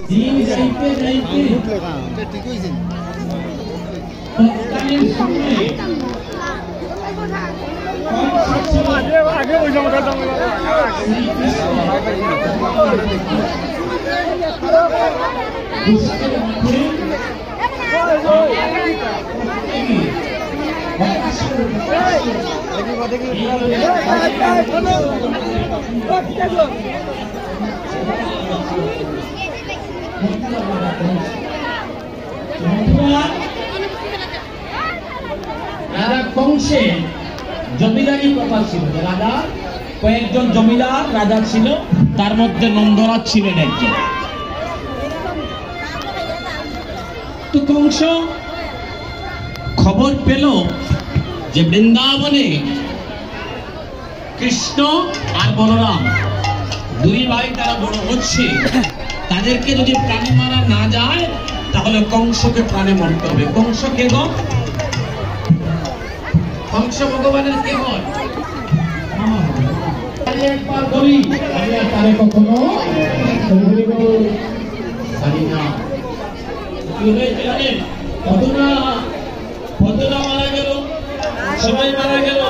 দিন যাইতে যাইতে ঠিক হইছে তৎকালীন সময়ে আগে ওই জায়গাটা রাজা কংসের জমিদারি প্রথা ছিল, রাজা কয়েকজন জমিদার রাজা ছিল, তার মধ্যে নন্দরাজ ছিলেন একজন। তো কংস খবর পেল যে বৃন্দাবনে কৃষ্ণ আর বলরাম দুই ভাই তারা বড় হচ্ছে, তাদেরকে যদি প্রাণে মারা না যায় তাহলে কংসকে প্রাণে মরতে হবে। কংস কে গো? কংস ভগবানের কে হয়? একবার বলি আমি আর তারে কখনো জানি না। কি হয়েছে জানেন? কতটা মারা গেল, সবাই মারা গেল।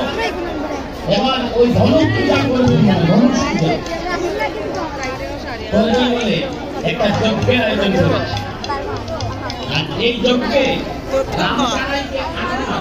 এবার ওই ধনুক পূজা করবেন না, ধনুক পূজা বলে একটা যজ্ঞের আয়োজন করেছে। আর এই যজ্ঞে রাম সারাইকে আনা